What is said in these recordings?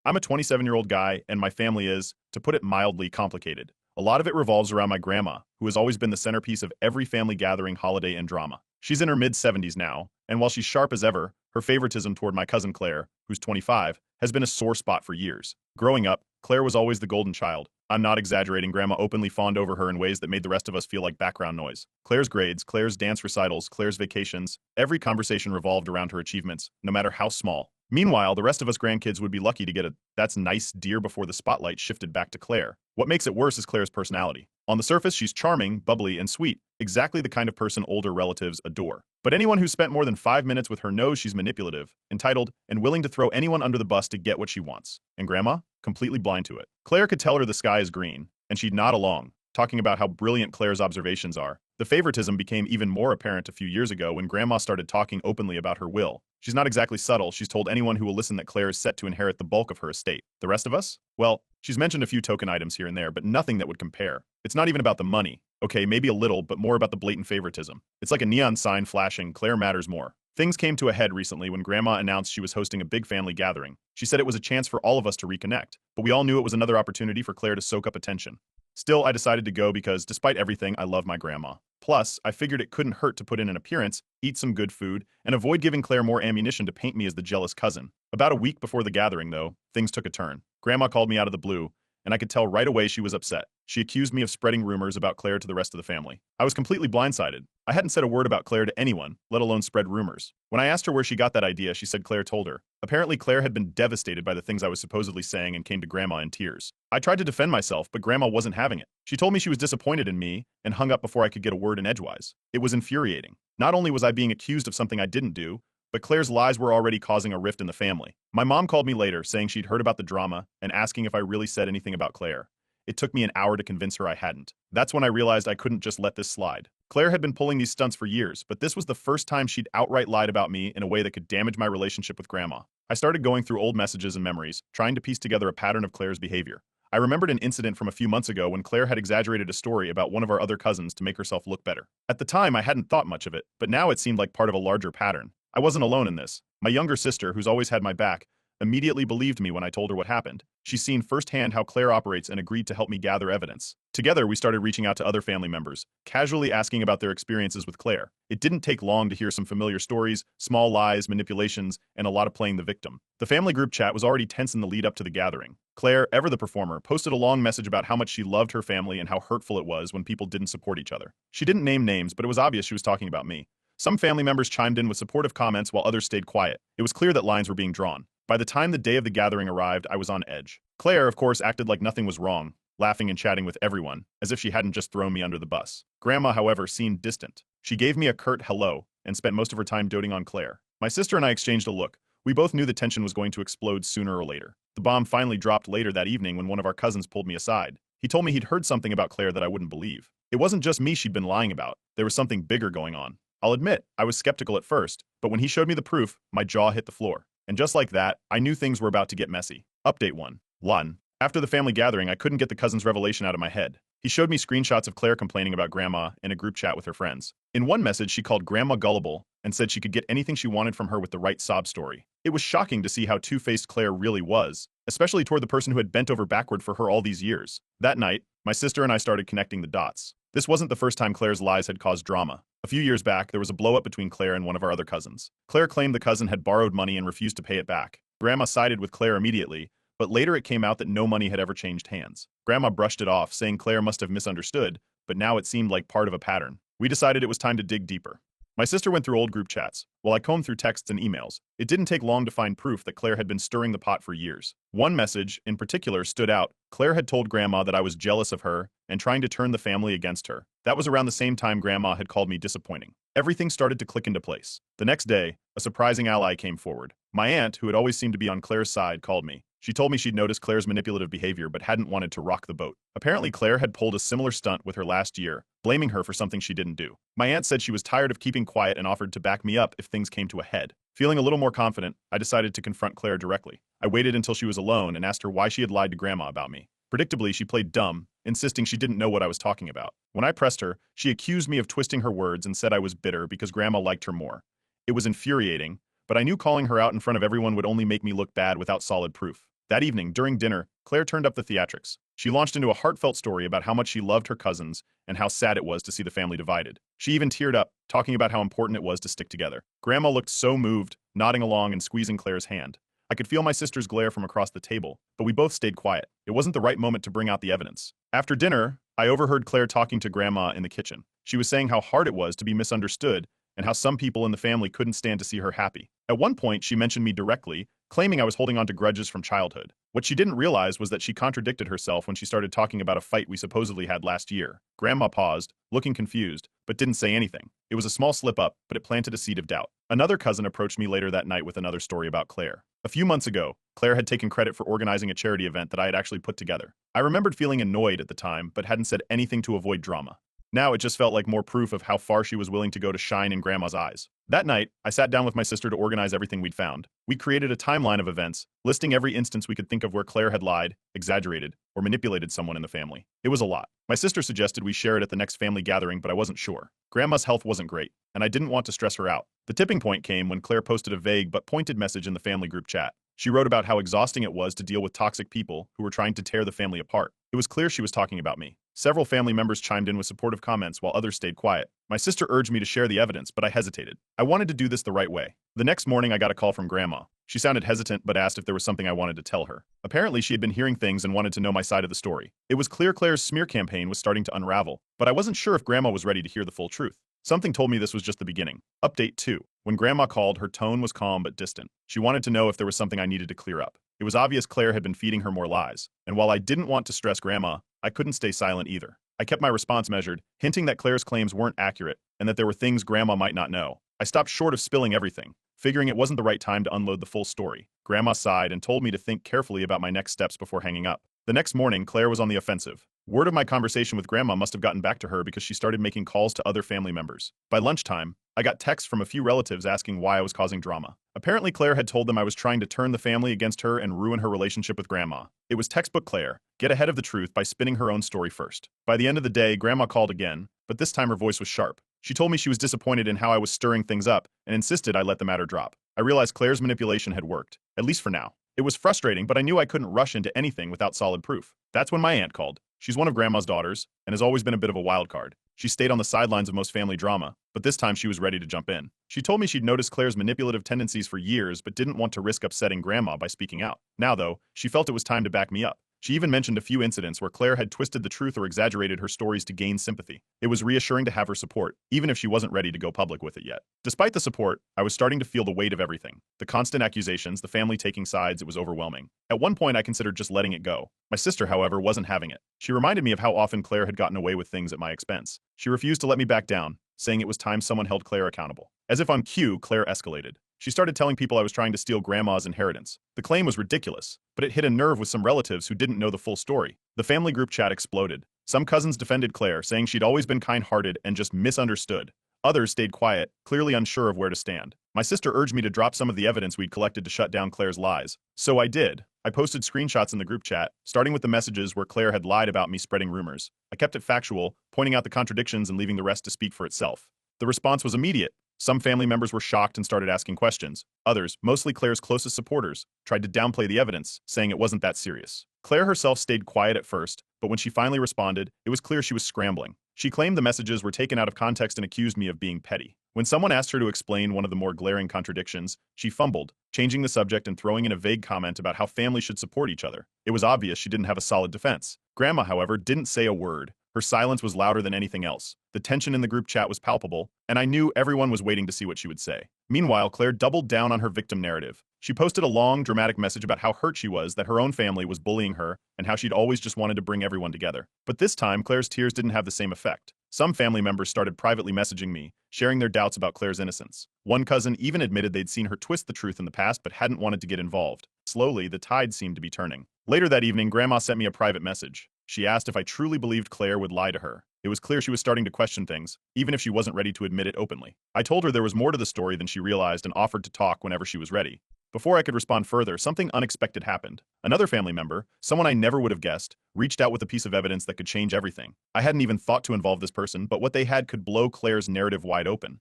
I'm a 27-year-old guy, and my family is, to put it mildly, complicated. A lot of it revolves around my grandma, who has always been the centerpiece of every family gathering, holiday, and drama. She's in her mid-70s now, and while she's sharp as ever, her favoritism toward my cousin Claire, who's 25, has been a sore spot for years. Growing up, Claire was always the golden child. I'm not exaggerating, Grandma openly fawned over her in ways that made the rest of us feel like background noise. Claire's grades, Claire's dance recitals, Claire's vacations, every conversation revolved around her achievements, no matter how small. Meanwhile, the rest of us grandkids would be lucky to get a "that's nice, dear" before the spotlight shifted back to Claire. What makes it worse is Claire's personality. On the surface, she's charming, bubbly, and sweet, exactly the kind of person older relatives adore. But anyone who spent more than 5 minutes with her knows she's manipulative, entitled, and willing to throw anyone under the bus to get what she wants. And Grandma? Completely blind to it. Claire could tell her the sky is green, and she'd nod along, talking about how brilliant Claire's observations are. The favoritism became even more apparent a few years ago when Grandma started talking openly about her will. She's not exactly subtle, she's told anyone who will listen that Claire is set to inherit the bulk of her estate. The rest of us? Well, she's mentioned a few token items here and there, but nothing that would compare. It's not even about the money. Okay, maybe a little, but more about the blatant favoritism. It's like a neon sign flashing, Claire matters more. Things came to a head recently when Grandma announced she was hosting a big family gathering. She said it was a chance for all of us to reconnect, but we all knew it was another opportunity for Claire to soak up attention. Still, I decided to go because, despite everything, I love my grandma. Plus, I figured it couldn't hurt to put in an appearance, eat some good food, and avoid giving Claire more ammunition to paint me as the jealous cousin. About a week before the gathering, though, things took a turn. Grandma called me out of the blue, and I could tell right away she was upset. She accused me of spreading rumors about Claire to the rest of the family. I was completely blindsided. I hadn't said a word about Claire to anyone, let alone spread rumors. When I asked her where she got that idea, she said Claire told her. Apparently, Claire had been devastated by the things I was supposedly saying and came to Grandma in tears. I tried to defend myself, but Grandma wasn't having it. She told me she was disappointed in me and hung up before I could get a word in edgewise. It was infuriating. Not only was I being accused of something I didn't do, but Claire's lies were already causing a rift in the family. My mom called me later, saying she'd heard about the drama and asking if I really said anything about Claire. It took me an hour to convince her I hadn't. That's when I realized I couldn't just let this slide. Claire had been pulling these stunts for years, but this was the first time she'd outright lied about me in a way that could damage my relationship with Grandma. I started going through old messages and memories, trying to piece together a pattern of Claire's behavior. I remembered an incident from a few months ago when Claire had exaggerated a story about one of our other cousins to make herself look better. At the time, I hadn't thought much of it, but now it seemed like part of a larger pattern. I wasn't alone in this. My younger sister, who's always had my back, immediately believed me when I told her what happened. She's seen firsthand how Claire operates and agreed to help me gather evidence. Together, we started reaching out to other family members, casually asking about their experiences with Claire. It didn't take long to hear some familiar stories, small lies, manipulations, and a lot of playing the victim. The family group chat was already tense in the lead up to the gathering. Claire, ever the performer, posted a long message about how much she loved her family and how hurtful it was when people didn't support each other. She didn't name names, but it was obvious she was talking about me. Some family members chimed in with supportive comments while others stayed quiet. It was clear that lines were being drawn. By the time the day of the gathering arrived, I was on edge. Claire, of course, acted like nothing was wrong, laughing and chatting with everyone, as if she hadn't just thrown me under the bus. Grandma, however, seemed distant. She gave me a curt hello and spent most of her time doting on Claire. My sister and I exchanged a look. We both knew the tension was going to explode sooner or later. The bomb finally dropped later that evening when one of our cousins pulled me aside. He told me he'd heard something about Claire that I wouldn't believe. It wasn't just me she'd been lying about. There was something bigger going on. I'll admit, I was skeptical at first, but when he showed me the proof, my jaw hit the floor. And just like that, I knew things were about to get messy. Update 1. Lun. After the family gathering, I couldn't get the cousin's revelation out of my head. He showed me screenshots of Claire complaining about Grandma in a group chat with her friends. In one message, she called Grandma gullible and said she could get anything she wanted from her with the right sob story. It was shocking to see how two-faced Claire really was, especially toward the person who had bent over backward for her all these years. That night, my sister and I started connecting the dots. This wasn't the first time Claire's lies had caused drama. A few years back, there was a blow-up between Claire and one of our other cousins. Claire claimed the cousin had borrowed money and refused to pay it back. Grandma sided with Claire immediately, but later it came out that no money had ever changed hands. Grandma brushed it off, saying Claire must have misunderstood, but now it seemed like part of a pattern. We decided it was time to dig deeper. My sister went through old group chats, while I combed through texts and emails. It didn't take long to find proof that Claire had been stirring the pot for years. One message, in particular, stood out. Claire had told Grandma that I was jealous of her and trying to turn the family against her. That was around the same time Grandma had called me disappointing. Everything started to click into place. The next day, a surprising ally came forward. My aunt, who had always seemed to be on Claire's side, called me. She told me she'd noticed Claire's manipulative behavior but hadn't wanted to rock the boat. Apparently, Claire had pulled a similar stunt with her last year, blaming her for something she didn't do. My aunt said she was tired of keeping quiet and offered to back me up if things came to a head. Feeling a little more confident, I decided to confront Claire directly. I waited until she was alone and asked her why she had lied to Grandma about me. Predictably, she played dumb, insisting she didn't know what I was talking about. When I pressed her, she accused me of twisting her words and said I was bitter because Grandma liked her more. It was infuriating, but I knew calling her out in front of everyone would only make me look bad without solid proof. That evening, during dinner, Claire turned up the theatrics. She launched into a heartfelt story about how much she loved her cousins and how sad it was to see the family divided. She even teared up, talking about how important it was to stick together. Grandma looked so moved, nodding along and squeezing Claire's hand. I could feel my sister's glare from across the table, but we both stayed quiet. It wasn't the right moment to bring out the evidence. After dinner, I overheard Claire talking to Grandma in the kitchen. She was saying how hard it was to be misunderstood and how some people in the family couldn't stand to see her happy. At one point, she mentioned me directly, claiming I was holding on to grudges from childhood. What she didn't realize was that she contradicted herself when she started talking about a fight we supposedly had last year. Grandma paused, looking confused, but didn't say anything. It was a small slip-up, but it planted a seed of doubt. Another cousin approached me later that night with another story about Claire. A few months ago, Claire had taken credit for organizing a charity event that I had actually put together. I remembered feeling annoyed at the time, but hadn't said anything to avoid drama. Now it just felt like more proof of how far she was willing to go to shine in Grandma's eyes. That night, I sat down with my sister to organize everything we'd found. We created a timeline of events, listing every instance we could think of where Claire had lied, exaggerated, or manipulated someone in the family. It was a lot. My sister suggested we share it at the next family gathering, but I wasn't sure. Grandma's health wasn't great, and I didn't want to stress her out. The tipping point came when Claire posted a vague but pointed message in the family group chat. She wrote about how exhausting it was to deal with toxic people who were trying to tear the family apart. It was clear she was talking about me. Several family members chimed in with supportive comments while others stayed quiet. My sister urged me to share the evidence, but I hesitated. I wanted to do this the right way. The next morning, I got a call from Grandma. She sounded hesitant but asked if there was something I wanted to tell her. Apparently, she had been hearing things and wanted to know my side of the story. It was clear Claire's smear campaign was starting to unravel, but I wasn't sure if Grandma was ready to hear the full truth. Something told me this was just the beginning. Update 2. When Grandma called, her tone was calm but distant. She wanted to know if there was something I needed to clear up. It was obvious Claire had been feeding her more lies, and while I didn't want to stress Grandma, I couldn't stay silent either. I kept my response measured, hinting that Claire's claims weren't accurate and that there were things Grandma might not know. I stopped short of spilling everything, figuring it wasn't the right time to unload the full story. Grandma sighed and told me to think carefully about my next steps before hanging up. The next morning, Claire was on the offensive. Word of my conversation with Grandma must have gotten back to her because she started making calls to other family members. By lunchtime, I got texts from a few relatives asking why I was causing drama. Apparently, Claire had told them I was trying to turn the family against her and ruin her relationship with Grandma. It was textbook Claire, get ahead of the truth by spinning her own story first. By the end of the day, Grandma called again, but this time her voice was sharp. She told me she was disappointed in how I was stirring things up and insisted I let the matter drop. I realized Claire's manipulation had worked, at least for now. It was frustrating, but I knew I couldn't rush into anything without solid proof. That's when my aunt called. She's one of Grandma's daughters and has always been a bit of a wild card. She stayed on the sidelines of most family drama, but this time she was ready to jump in. She told me she'd noticed Claire's manipulative tendencies for years but didn't want to risk upsetting Grandma by speaking out. Now, though, she felt it was time to back me up. She even mentioned a few incidents where Claire had twisted the truth or exaggerated her stories to gain sympathy. It was reassuring to have her support, even if she wasn't ready to go public with it yet. Despite the support, I was starting to feel the weight of everything. The constant accusations, the family taking sides, it was overwhelming. At one point, I considered just letting it go. My sister, however, wasn't having it. She reminded me of how often Claire had gotten away with things at my expense. She refused to let me back down, saying it was time someone held Claire accountable. As if on cue, Claire escalated. She started telling people I was trying to steal Grandma's inheritance. The claim was ridiculous, but it hit a nerve with some relatives who didn't know the full story. The family group chat exploded. Some cousins defended Claire, saying she'd always been kind-hearted and just misunderstood. Others stayed quiet, clearly unsure of where to stand. My sister urged me to drop some of the evidence we'd collected to shut down Claire's lies. So I did. I posted screenshots in the group chat, starting with the messages where Claire had lied about me spreading rumors. I kept it factual, pointing out the contradictions and leaving the rest to speak for itself. The response was immediate. Some family members were shocked and started asking questions. Others, mostly Claire's closest supporters, tried to downplay the evidence, saying it wasn't that serious. Claire herself stayed quiet at first, but when she finally responded, it was clear she was scrambling. She claimed the messages were taken out of context and accused me of being petty. When someone asked her to explain one of the more glaring contradictions, she fumbled, changing the subject and throwing in a vague comment about how families should support each other. It was obvious she didn't have a solid defense. Grandma, however, didn't say a word. Her silence was louder than anything else. The tension in the group chat was palpable, and I knew everyone was waiting to see what she would say. Meanwhile, Claire doubled down on her victim narrative. She posted a long, dramatic message about how hurt she was that her own family was bullying her and how she'd always just wanted to bring everyone together. But this time, Claire's tears didn't have the same effect. Some family members started privately messaging me, sharing their doubts about Claire's innocence. One cousin even admitted they'd seen her twist the truth in the past but hadn't wanted to get involved. Slowly, the tide seemed to be turning. Later that evening, Grandma sent me a private message. She asked if I truly believed Claire would lie to her. It was clear she was starting to question things, even if she wasn't ready to admit it openly. I told her there was more to the story than she realized and offered to talk whenever she was ready. Before I could respond further, something unexpected happened. Another family member, someone I never would have guessed, reached out with a piece of evidence that could change everything. I hadn't even thought to involve this person, but what they had could blow Claire's narrative wide open.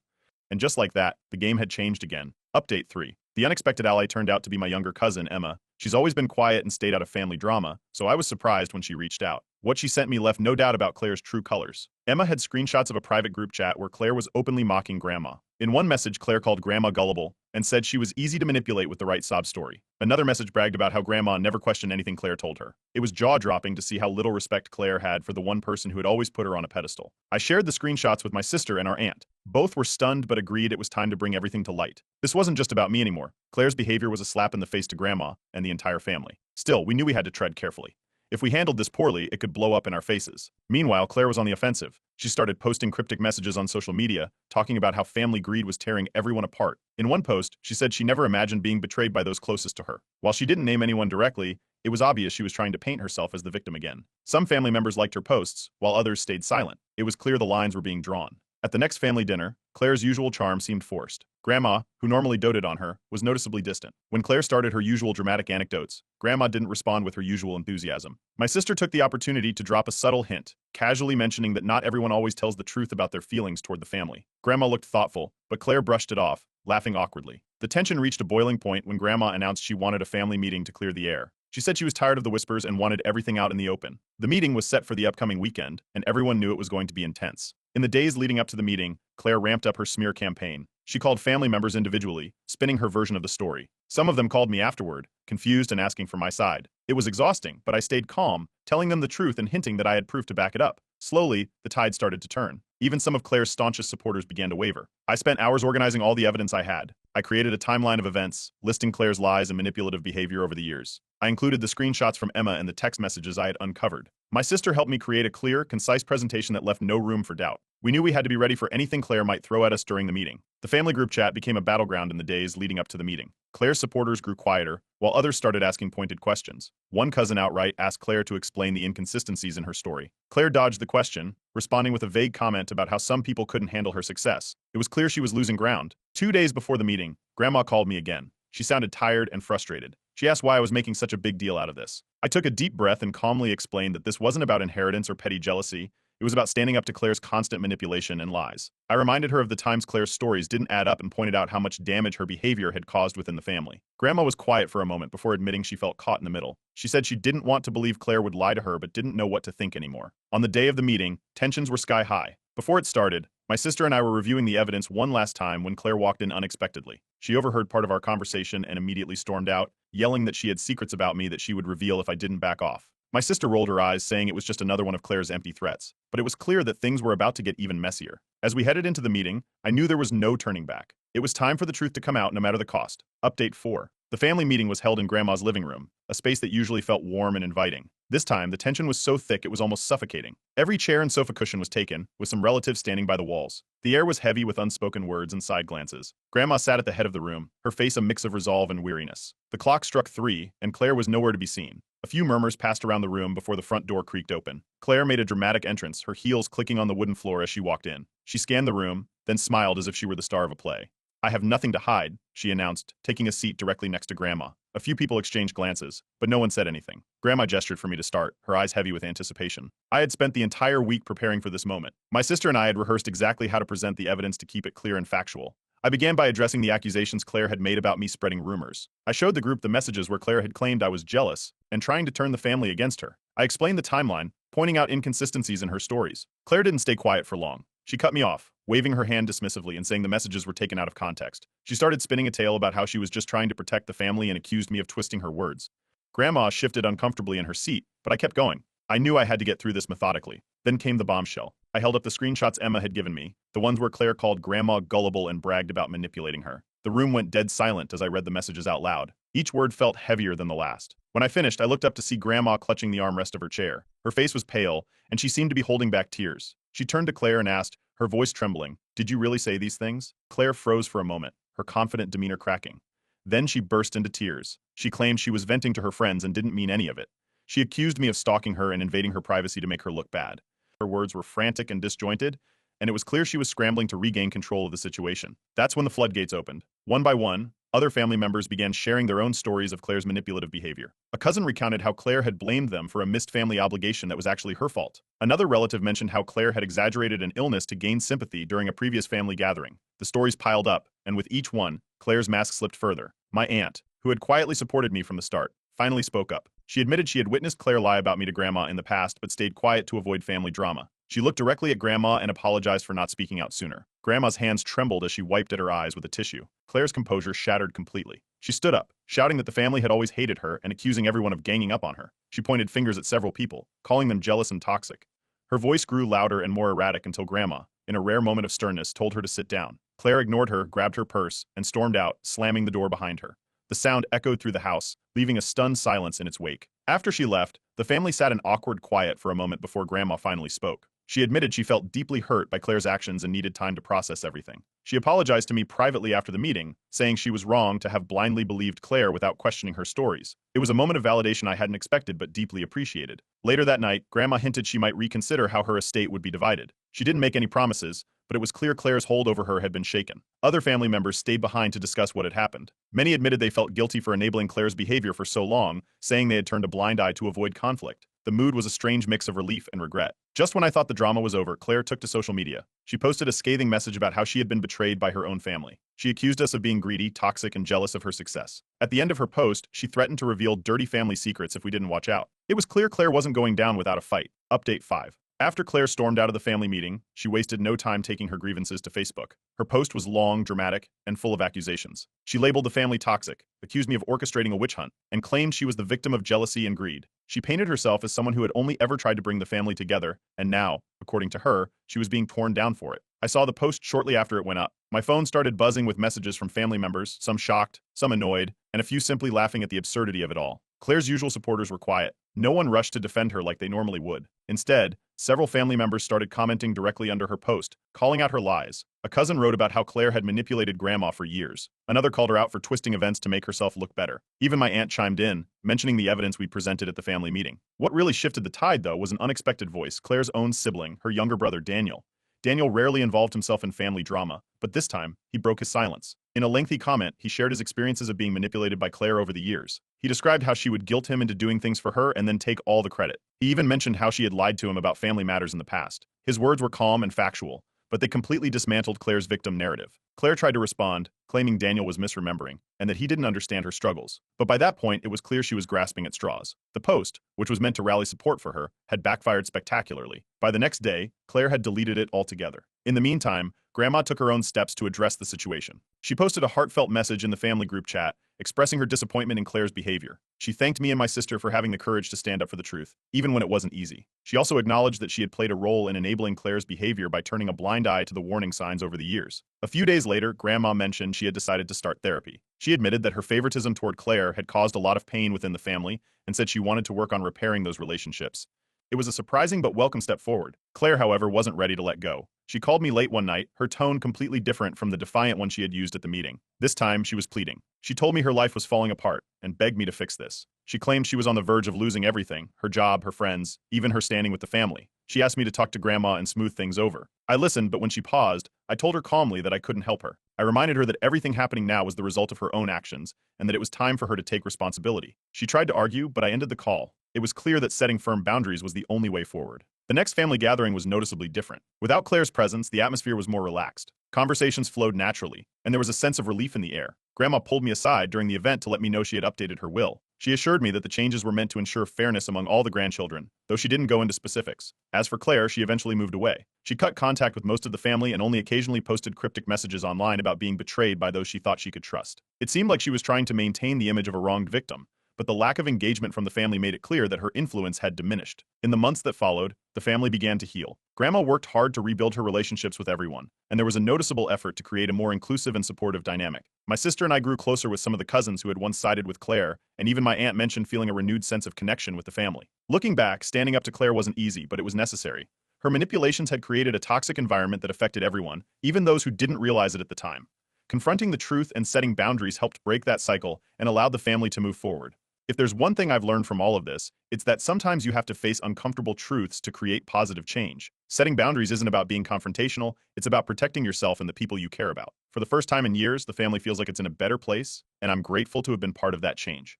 And just like that, the game had changed again. Update 3. The unexpected ally turned out to be my younger cousin, Emma. She's always been quiet and stayed out of family drama, so I was surprised when she reached out. What she sent me left no doubt about Claire's true colors. Emma had screenshots of a private group chat where Claire was openly mocking Grandma. In one message, Claire called Grandma gullible and said she was easy to manipulate with the right sob story. Another message bragged about how Grandma never questioned anything Claire told her. It was jaw-dropping to see how little respect Claire had for the one person who had always put her on a pedestal. I shared the screenshots with my sister and our aunt. Both were stunned but agreed it was time to bring everything to light. This wasn't just about me anymore. Claire's behavior was a slap in the face to Grandma and the entire family. Still, we knew we had to tread carefully. If we handled this poorly, it could blow up in our faces. Meanwhile, Claire was on the offensive. She started posting cryptic messages on social media, talking about how family greed was tearing everyone apart. In one post, she said she never imagined being betrayed by those closest to her. While she didn't name anyone directly, it was obvious she was trying to paint herself as the victim again. Some family members liked her posts, while others stayed silent. It was clear the lines were being drawn. At the next family dinner, Claire's usual charm seemed forced. Grandma, who normally doted on her, was noticeably distant. When Claire started her usual dramatic anecdotes, Grandma didn't respond with her usual enthusiasm. My sister took the opportunity to drop a subtle hint, casually mentioning that not everyone always tells the truth about their feelings toward the family. Grandma looked thoughtful, but Claire brushed it off, laughing awkwardly. The tension reached a boiling point when Grandma announced she wanted a family meeting to clear the air. She said she was tired of the whispers and wanted everything out in the open. The meeting was set for the upcoming weekend, and everyone knew it was going to be intense. In the days leading up to the meeting, Claire ramped up her smear campaign. She called family members individually, spinning her version of the story. Some of them called me afterward, confused and asking for my side. It was exhausting, but I stayed calm, telling them the truth and hinting that I had proof to back it up. Slowly, the tide started to turn. Even some of Claire's staunchest supporters began to waver. I spent hours organizing all the evidence I had. I created a timeline of events, listing Claire's lies and manipulative behavior over the years. I included the screenshots from Emma and the text messages I had uncovered. My sister helped me create a clear, concise presentation that left no room for doubt. We knew we had to be ready for anything Claire might throw at us during the meeting. The family group chat became a battleground in the days leading up to the meeting. Claire's supporters grew quieter, while others started asking pointed questions. One cousin outright asked Claire to explain the inconsistencies in her story. Claire dodged the question, responding with a vague comment about how some people couldn't handle her success. It was clear she was losing ground. 2 days before the meeting, Grandma called me again. She sounded tired and frustrated. She asked why I was making such a big deal out of this. I took a deep breath and calmly explained that this wasn't about inheritance or petty jealousy. It was about standing up to Claire's constant manipulation and lies. I reminded her of the times Claire's stories didn't add up and pointed out how much damage her behavior had caused within the family. Grandma was quiet for a moment before admitting she felt caught in the middle. She said she didn't want to believe Claire would lie to her but didn't know what to think anymore. On the day of the meeting, tensions were sky high. Before it started, my sister and I were reviewing the evidence one last time when Claire walked in unexpectedly. She overheard part of our conversation and immediately stormed out, yelling that she had secrets about me that she would reveal if I didn't back off. My sister rolled her eyes, saying it was just another one of Claire's empty threats. But it was clear that things were about to get even messier. As we headed into the meeting, I knew there was no turning back. It was time for the truth to come out no matter the cost. Update 4. The family meeting was held in Grandma's living room, a space that usually felt warm and inviting. This time, the tension was so thick it was almost suffocating. Every chair and sofa cushion was taken, with some relatives standing by the walls. The air was heavy with unspoken words and side glances. Grandma sat at the head of the room, her face a mix of resolve and weariness. The clock struck 3, and Claire was nowhere to be seen. A few murmurs passed around the room before the front door creaked open. Claire made a dramatic entrance, her heels clicking on the wooden floor as she walked in. She scanned the room, then smiled as if she were the star of a play. "I have nothing to hide," she announced, taking a seat directly next to Grandma. A few people exchanged glances, but no one said anything. Grandma gestured for me to start, her eyes heavy with anticipation. I had spent the entire week preparing for this moment. My sister and I had rehearsed exactly how to present the evidence to keep it clear and factual. I began by addressing the accusations Claire had made about me spreading rumors. I showed the group the messages where Claire had claimed I was jealous and trying to turn the family against her. I explained the timeline, pointing out inconsistencies in her stories. Claire didn't stay quiet for long. She cut me off, waving her hand dismissively and saying the messages were taken out of context. She started spinning a tale about how she was just trying to protect the family and accused me of twisting her words. Grandma shifted uncomfortably in her seat, but I kept going. I knew I had to get through this methodically. Then came the bombshell. I held up the screenshots Emma had given me, the ones where Claire called Grandma gullible and bragged about manipulating her. The room went dead silent as I read the messages out loud. Each word felt heavier than the last. When I finished, I looked up to see Grandma clutching the armrest of her chair. Her face was pale, and she seemed to be holding back tears. She turned to Claire and asked, her voice trembling, "Did you really say these things?" Claire froze for a moment, her confident demeanor cracking. Then she burst into tears. She claimed she was venting to her friends and didn't mean any of it. She accused me of stalking her and invading her privacy to make her look bad. Her words were frantic and disjointed, and it was clear she was scrambling to regain control of the situation. That's when the floodgates opened. One by one, other family members began sharing their own stories of Claire's manipulative behavior. A cousin recounted how Claire had blamed them for a missed family obligation that was actually her fault. Another relative mentioned how Claire had exaggerated an illness to gain sympathy during a previous family gathering. The stories piled up, and with each one, Claire's mask slipped further. My aunt, who had quietly supported me from the start, finally spoke up. She admitted she had witnessed Claire lie about me to Grandma in the past but stayed quiet to avoid family drama. She looked directly at Grandma and apologized for not speaking out sooner. Grandma's hands trembled as she wiped at her eyes with a tissue. Claire's composure shattered completely. She stood up, shouting that the family had always hated her and accusing everyone of ganging up on her. She pointed fingers at several people, calling them jealous and toxic. Her voice grew louder and more erratic until Grandma, in a rare moment of sternness, told her to sit down. Claire ignored her, grabbed her purse, and stormed out, slamming the door behind her. The sound echoed through the house, leaving a stunned silence in its wake. After she left, the family sat in awkward quiet for a moment before Grandma finally spoke. She admitted she felt deeply hurt by Claire's actions and needed time to process everything. She apologized to me privately after the meeting, saying she was wrong to have blindly believed Claire without questioning her stories. It was a moment of validation I hadn't expected but deeply appreciated. Later that night, Grandma hinted she might reconsider how her estate would be divided. She didn't make any promises, but it was clear Claire's hold over her had been shaken. Other family members stayed behind to discuss what had happened. Many admitted they felt guilty for enabling Claire's behavior for so long, saying they had turned a blind eye to avoid conflict. The mood was a strange mix of relief and regret. Just when I thought the drama was over, Claire took to social media. She posted a scathing message about how she had been betrayed by her own family. She accused us of being greedy, toxic, and jealous of her success. At the end of her post, she threatened to reveal dirty family secrets if we didn't watch out. It was clear Claire wasn't going down without a fight. Update 5. After Claire stormed out of the family meeting, she wasted no time taking her grievances to Facebook. Her post was long, dramatic, and full of accusations. She labeled the family toxic, accused me of orchestrating a witch hunt, and claimed she was the victim of jealousy and greed. She painted herself as someone who had only ever tried to bring the family together, and now, according to her, she was being torn down for it. I saw the post shortly after it went up. My phone started buzzing with messages from family members, some shocked, some annoyed, and a few simply laughing at the absurdity of it all. Claire's usual supporters were quiet. No one rushed to defend her like they normally would. Instead, several family members started commenting directly under her post, calling out her lies. A cousin wrote about how Claire had manipulated Grandma for years. Another called her out for twisting events to make herself look better. Even my aunt chimed in, mentioning the evidence we presented at the family meeting. What really shifted the tide, though, was an unexpected voice, Claire's own sibling, her younger brother Daniel. Daniel rarely involved himself in family drama, but this time, he broke his silence. In a lengthy comment, he shared his experiences of being manipulated by Claire over the years. He described how she would guilt him into doing things for her and then take all the credit. He even mentioned how she had lied to him about family matters in the past. His words were calm and factual, but they completely dismantled Claire's victim narrative. Claire tried to respond, claiming Daniel was misremembering, and that he didn't understand her struggles. But by that point, it was clear she was grasping at straws. The post, which was meant to rally support for her, had backfired spectacularly. By the next day, Claire had deleted it altogether. In the meantime, Grandma took her own steps to address the situation. She posted a heartfelt message in the family group chat, expressing her disappointment in Claire's behavior. She thanked me and my sister for having the courage to stand up for the truth, even when it wasn't easy. She also acknowledged that she had played a role in enabling Claire's behavior by turning a blind eye to the warning signs over the years. A few days later, Grandma mentioned she had decided to start therapy. She admitted that her favoritism toward Claire had caused a lot of pain within the family and said she wanted to work on repairing those relationships. It was a surprising but welcome step forward. Claire, however, wasn't ready to let go. She called me late one night, her tone completely different from the defiant one she had used at the meeting. This time, she was pleading. She told me her life was falling apart and begged me to fix this. She claimed she was on the verge of losing everything, her job, her friends, even her standing with the family. She asked me to talk to Grandma and smooth things over. I listened, but when she paused, I told her calmly that I couldn't help her. I reminded her that everything happening now was the result of her own actions and that it was time for her to take responsibility. She tried to argue, but I ended the call. It was clear that setting firm boundaries was the only way forward. The next family gathering was noticeably different. Without Claire's presence, the atmosphere was more relaxed. Conversations flowed naturally, and there was a sense of relief in the air. Grandma pulled me aside during the event to let me know she had updated her will. She assured me that the changes were meant to ensure fairness among all the grandchildren, though she didn't go into specifics. As for Claire, she eventually moved away. She cut contact with most of the family and only occasionally posted cryptic messages online about being betrayed by those she thought she could trust. It seemed like she was trying to maintain the image of a wronged victim, but the lack of engagement from the family made it clear that her influence had diminished. In the months that followed, the family began to heal. Grandma worked hard to rebuild her relationships with everyone, and there was a noticeable effort to create a more inclusive and supportive dynamic. My sister and I grew closer with some of the cousins who had once sided with Claire, and even my aunt mentioned feeling a renewed sense of connection with the family. Looking back, standing up to Claire wasn't easy, but it was necessary. Her manipulations had created a toxic environment that affected everyone, even those who didn't realize it at the time. Confronting the truth and setting boundaries helped break that cycle and allowed the family to move forward. If there's one thing I've learned from all of this, it's that sometimes you have to face uncomfortable truths to create positive change. Setting boundaries isn't about being confrontational, it's about protecting yourself and the people you care about. For the first time in years, the family feels like it's in a better place, and I'm grateful to have been part of that change.